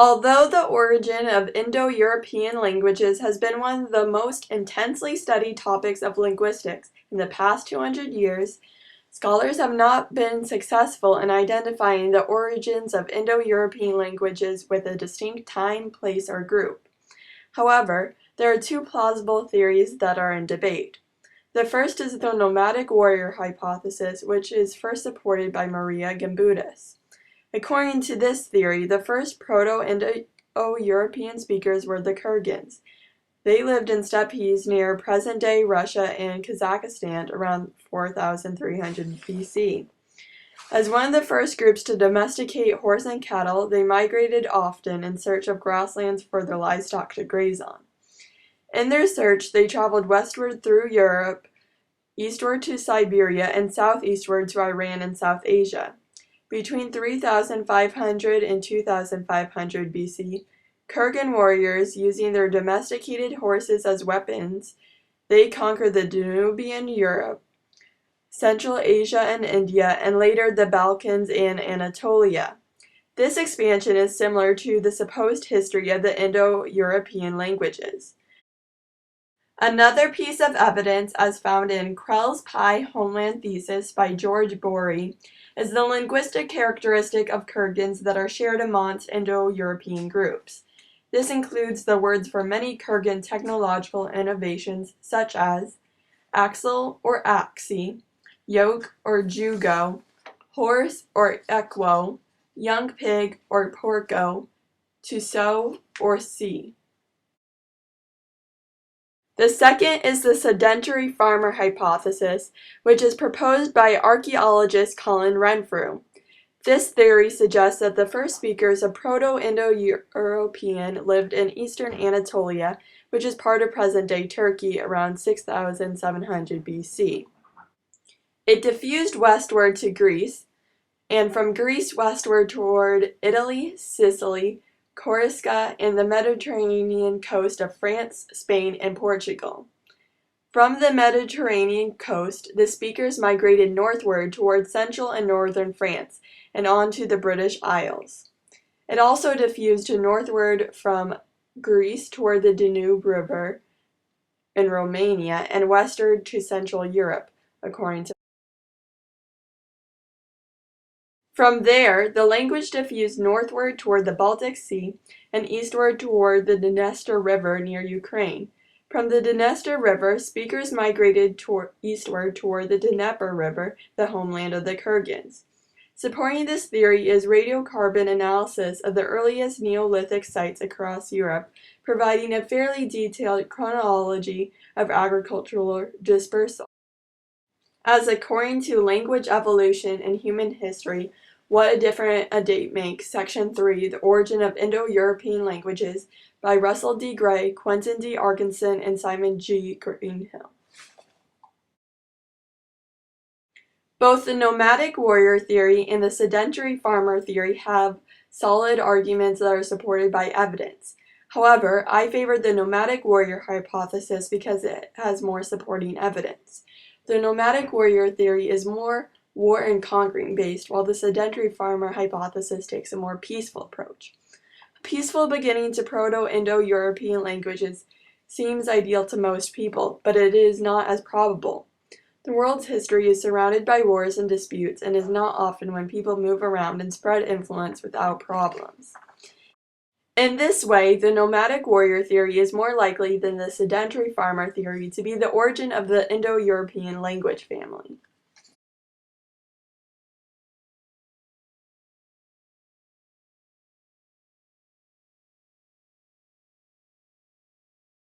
Although the origin of Indo-European languages has been one of the most intensely studied topics of linguistics in the past 200 years, scholars have not been successful in identifying the origins of Indo-European languages with a distinct time, place, or group. However, there are two plausible theories that are in debate. The first is the nomadic warrior hypothesis, which is first supported by Maria Gimbutas. According to this theory, the first Proto-Indo-European speakers were the Kurgans. They lived in steppes near present-day Russia and Kazakhstan around 4300 BC. As one of the first groups to domesticate horse and cattle, they migrated often in search of grasslands for their livestock to graze on. In their search, they traveled westward through Europe, eastward to Siberia, and southeastward to Iran and South Asia. Between 3500 and 2500 BC, Kurgan warriors, using their domesticated horses as weapons, they conquered the Danubian Europe, Central Asia and India, and later the Balkans and Anatolia. This expansion is similar to the supposed history of the Indo-European languages. Another piece of evidence, as found in Krell's Pie Homeland Thesis by George Bory, is the linguistic characteristic of Kurgans that are shared amongst Indo-European groups. This includes the words for many Kurgan technological innovations such as axle or axi, yoke or jugo, horse or equo, young pig or porco, to sow or see. The second is the sedentary farmer hypothesis, which is proposed by archaeologist Colin Renfrew. This theory suggests that the first speakers of Proto-Indo-European lived in eastern Anatolia, which is part of present-day Turkey, around 6700 BC. It diffused westward to Greece, and from Greece westward toward Italy, Sicily, Corsica, and the Mediterranean coast of France, Spain, and Portugal. From the Mediterranean coast, the speakers migrated northward toward central and northern France and on to the British Isles. It also diffused to northward from Greece toward the Danube River in Romania and westward to Central Europe, according to. From there, the language diffused northward toward the Baltic Sea and eastward toward the Dniester River near Ukraine. From the Dniester River, speakers migrated eastward toward the Dnieper River, the homeland of the Kurgans. Supporting this theory is radiocarbon analysis of the earliest Neolithic sites across Europe, providing a fairly detailed chronology of agricultural dispersal. As according to Language Evolution and Human History, What a Difference a Date Makes, Section 3, The Origin of Indo-European Languages, by Russell D. Gray, Quentin D. Arkinson, and Simon G. Greenhill. Both the nomadic warrior theory and the sedentary farmer theory have solid arguments that are supported by evidence. However, I favor the nomadic warrior hypothesis because it has more supporting evidence. The nomadic warrior theory is more war and conquering based, while the sedentary farmer hypothesis takes a more peaceful approach. A peaceful beginning to Proto-Indo-European languages seems ideal to most people, but it is not as probable. The world's history is surrounded by wars and disputes, and is not often when people move around and spread influence without problems. In this way, the nomadic warrior theory is more likely than the sedentary farmer theory to be the origin of the Indo-European language family.